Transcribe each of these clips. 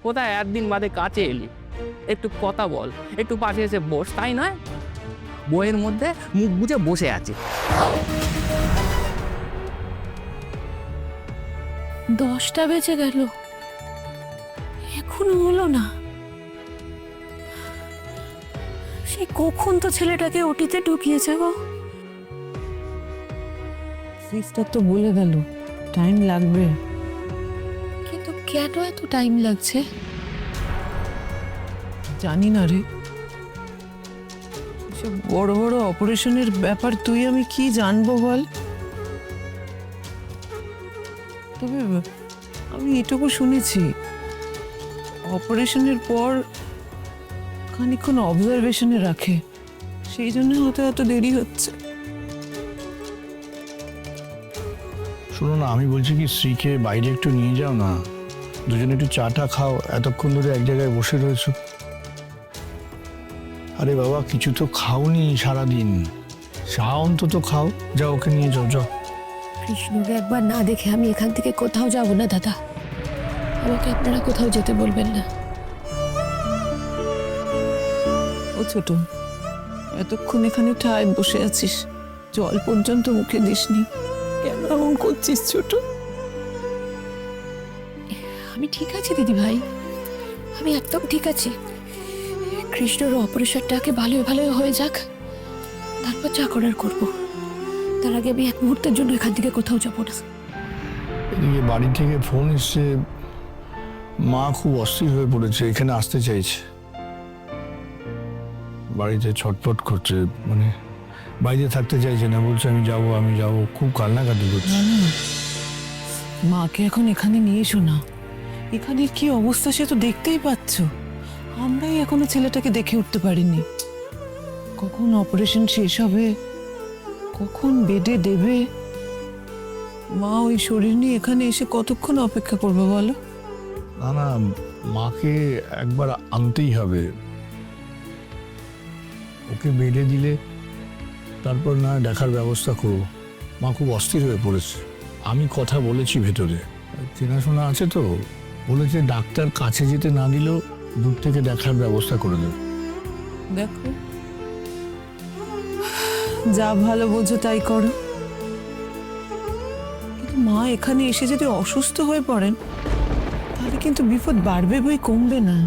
কোথায় একদিন বাদে কাছে এলি, একটু কথা বল, একটু পাশে এসে বস, তাই নয়? বইয়ের মধ্যে মুখ বুজে বসে আছে। 10টা বেজে গেল, এখনো হলো না। সে কখন তো ছেলেটাকে ওটিতে ঢুকিয়েছে গো। সিস্টার তো বলে গেল টাইম লাগবে। কিন্তু কেন এত টাইম লাগছে? জানি না রে, এসব বড় বড় অপারেশনের ব্যাপার তুই আমি কি জানবো বল। তবে আমি এটুকু শুনেছি, অপারেশনের পর খানিকক্ষণ অবজারভেশনে রাখে, সেই জন্য হয়তো এত দেরি হচ্ছে। শোনো না, আমি বলছি কি শ্রীকে বাইরে একটু নিয়ে যাও না, দুজনে একটু চাটা খাও, এতক্ষণ ধরে এক জায়গায় বসে রয়েছো। আরে বাবা, কিছু তো খাওনি সারাদিন, চা অন্তত খাও। যাও, ওকে নিয়ে যাও, যাও। কৃষ্ণকে একবার না দেখে আমি এখান থেকে কোথাও যাব না দাদা। আমাকে আপনারা কোথাও যেতে বলবেন না। ও ছোট, এতক্ষণ এখানে ঠায় বসে আছিস, জল পর্যন্ত মুখে দিসনি, কেন এমন করছিস ছোট? আমি ঠিক আছি দিদি ভাই, আমি একদম ঠিক আছি। কৃষ্ণর অপারেশনটাকে ভালো ভালো হয়ে যাক, তারপর যা করার করবো। তার আগে আমি এক মুহূর্তের জন্য এখান থেকে কোথাও যাবো না। এদিকে বাড়ি থেকে ফোন এসছে, মা খুব অস্থির হয়ে পড়েছে, এখানে আসতে চাইছে। বাড়িতে ছটফট করছে, মানে বাইরে থাকতে চাইছে না, বলছে আমি যাব, আমি যাব, খুব কান্নাকাটি করছে। মাকে এখন এখানে নিয়ে এসো না, এখানে কি অবস্থা সে তো দেখতেই পাচ্ছ। আমরাই এখনো ছেলেটাকে দেখে উঠতে পারিনি, কখন অপারেশন শেষ হবে, কখন বেডে দেবে। মা ওই শরীর নিয়ে এখানে এসে কতক্ষণ অপেক্ষা করবে বলো? না না, মাকে একবার আনতেই হবে। ওকে বেডে দিলে তারপর না দেখার ব্যবস্থা করবো। মা খুব অস্থির হয়ে পড়েছে। আমি কথা বলেছি ভেতরে, চেনাশোনা আছে তো, বলেছে ডাক্তার কাছে যেতে না দিলেও দূর থেকে দেখার ব্যবস্থা করে দেবে। দেখো, যা ভালো বোঝো তাই করো, কিন্তু মা এখানে এসে যদি অসুস্থ হয়ে পড়েন তাহলে কিন্তু বিপদ বাড়বে বই কমবে না।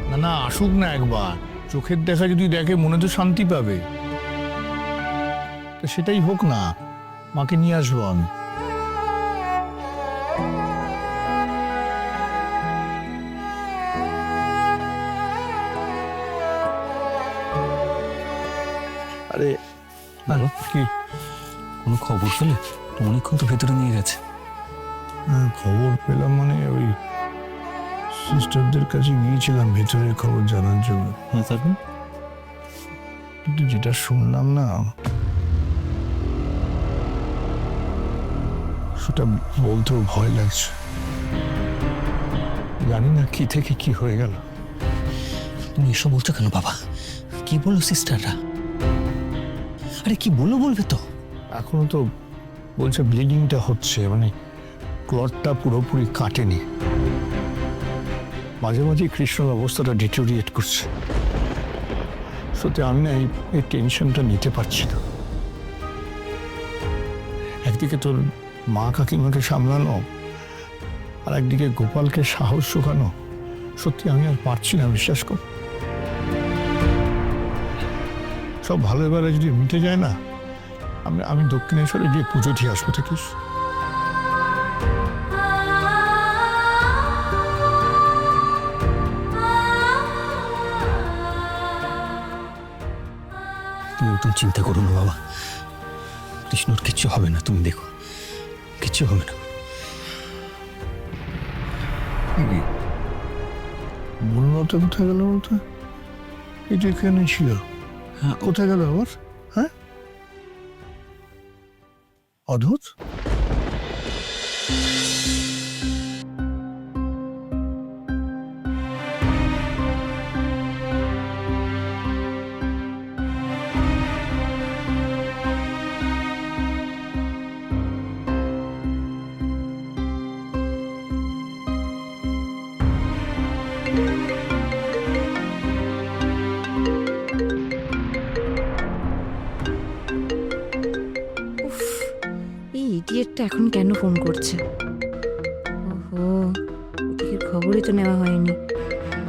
না না, আসুক না একবার, চোখের দেখা যদি দেখে মনে তো শান্তি পাবে। তো সেটাই হোক না, মাকে নিয়ে আসবো আমি। আরে কি কোনো খবর পেলে? অনেকক্ষণ তো ভেতরে নিয়ে গেছে। খবর পেলাম মানে ওই সিস্টারদের কাছে গিয়েছিলাম ভেতরের খবর জানার জন্য। হ্যাঁ, তারপর? কিন্তু যেটা শুনলাম না, সেটা বলতেও ভয় লাগছে। জানি না কি থেকে কি হয়ে গেল। তুমি এসব বলছো কেন বাবা? কি বললো সিস্টাররা? আরে কি বলবে তো। এখনো তো বলছে ব্লিডিংটা হচ্ছে, মানে ক্লটটা পুরোপুরি কাটেনি। মাঝে মাঝে কৃষ্ণর অবস্থাটা ডিটোরিয়েট করছে। সত্যি আমি না এই টেনশনটা নিতে পারছি না। একদিকে তোর মা কাকিমাকে সামলানো, আর একদিকে গোপালকে সাহস জোগানো, সত্যি আমি আর পারছি না, বিশ্বাস কর। সব ভালো এবারে যদি মিটে যায় না, আমি দক্ষিণেশ্বরে গিয়ে পুজো দিয়ে আসবো, দেখিস। তুমি একদম চিন্তা করো না বাবা, কৃষ্ণর কিচ্ছু হবে না, তুমি দেখো, কিচ্ছু হবে না। বনলতা কোথায় গেল বলতো? এটা এখানে ছিল, হ্যাঁ, কোথায় গেল আবার? হ্যাঁ, অদ্ভুত। উফ, এই ইডিয়েটটা এখন কেন ফোন করছে? ওহো, ওদিকে খবরই তো নেওয়া হয়নি।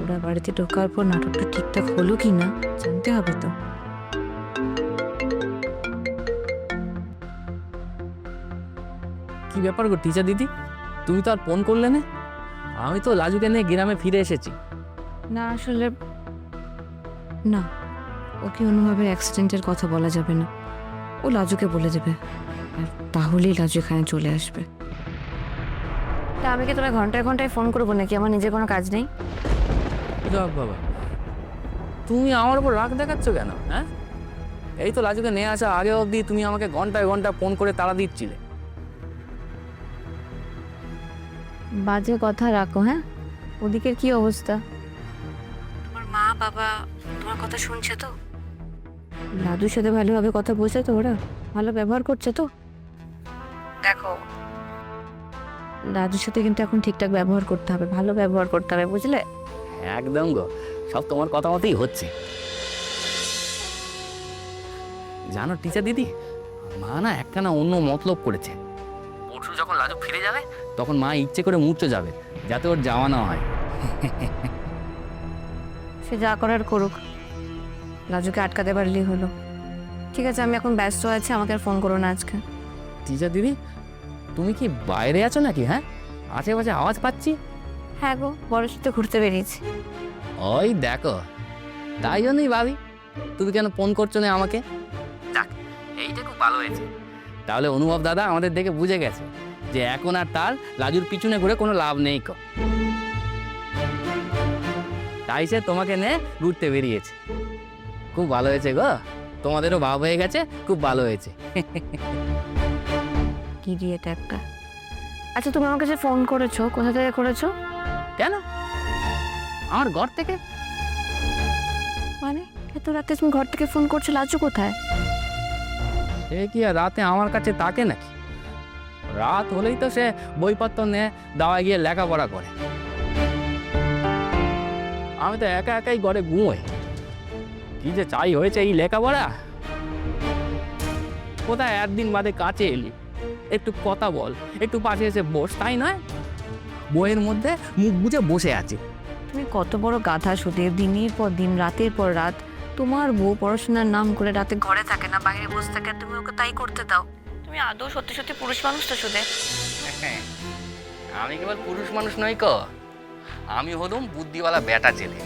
ওরা বাড়িতে ঢোকার পর নাটকটা ঠিকঠাক হলো কি না জানতে হবে তো। কি ব্যাপার গো টিচার দিদি, তুমি তো আর ফোন করলে না? আমি তো লাজুকে নিয়ে গ্রামে ফিরে এসেছি। না আসলে না, ওকে অনুভবের অ্যাক্সিডেন্টের কথা বলা যাবে না। ও লাজুকে বলে দেবে, আর তাহলেই লাজু এখানে চলে আসবে। তা আমি কি তোমায় ঘন্টায় ঘন্টায় ফোন করবো নাকি? আমার নিজের কোনো কাজ নেই? যাক বাবা, তুমি আমার উপর রাগ দেখাচ্ছ কেন? হ্যাঁ, এই তো লাজুকে নিয়ে আসা আগে অবধি তুমি আমাকে ঘন্টায় ঘন্টা ফোন করে তাড়া দিচ্ছিলে। বাজে কথা রাখো। হ্যাঁ, ওদিকের কি অবস্থা? তোমার মা বাবা তোমার কথা শুনছে তো? লাদুর সাথে ভালোভাবে কথা বলছে তো? ওরা ভালো ব্যবহার করছে তো? দেখো, লাদুর সাথে কিন্তু এখন ঠিকঠাক ব্যবহার করতে হবে, ভালো ব্যবহার করতে হবে, বুঝলে? একদম গো, সব তোমার কথা মতোই হচ্ছে। জানো টিচার দিদি, মা না একখানা অন্য মতলব করেছে। পরশু যখন লাজু ফিরে যাবে তখন মা ইচ্ছে করে মুড়তে যাবে যাতে ওর যাওয়া না হয়। সে যা করার করুক, লাজুকে আটকাতে পারলেই হলো। ঠিক আছে, আমি এখন ব্যস্ত আছি, আমাকে আর ফোন করো না আজকে। টিচার দিদি, তুমি কি বাইরে আছো নাকি? হ্যাঁ, আশেপাশে আওয়াজ পাচ্ছি। হ্যাঁ গো, বড় সাথে ঘুরতে বেরিয়েছি। ওই দেখো, তাই জন্যই ভাবি তুমি কেন ফোন করছো না আমাকে। যাক, এইটা খুব ভালো হয়েছে। তাহলে অনুভব দাদা আমাদের দেখে বুঝে গেছে যে এখন আর তার লাজুর পিছনে ঘুরে কোনো লাভ নেই। তাই সে তোমাকে নিয়ে ঘুরতে বেরিয়েছে। খুব ভালো হয়েছে গো, তোমাদেরও ভাব হয়ে গেছে, খুব ভালো হয়েছে। কি দিয়ে এটা একটা। আচ্ছা, তুমি আমাকে যে ফোন করেছো, কোথা থেকে করেছো? কেন, আমার ঘর থেকে? মানে এত রাতে তুমি ঘর থেকে ফোন করছো? লাজু কোথায়? সে কি আর রাতে আমার কাছে থাকে নাকি? রাত হলেই তো সে বইপত্র নিয়ে দাওয়ায় গিয়ে লেখাপড়া করে। আমি তো একা একাই ঘরে ঘুমোই। কি যে চাই হয়েছে এই লেখাপড়া। কোথায় একদিন বাদে কাছে এলি, একটু কথা বল, একটু পাশে এসে বস, তাই নয়? বইয়ের মধ্যে মুখ বুজে বসে আছে। তুমি কত বড় গাধা সুদেব, দিনের পর দিন, রাতের পর রাত। তোমার বউ পড়াশোনার নাম করে রাতে ঘরে থাকে না, বাইরে বসে থাকে, আর তুমি ওকে তাই করতে দাও? তুমি আদৌ সত্যি সত্যি পুরুষ মানুষ তো সুদেব? আমি কেবল পুরুষ মানুষ নই ক, আমি হলুম বুদ্ধিওয়ালা বেটা ছেলে।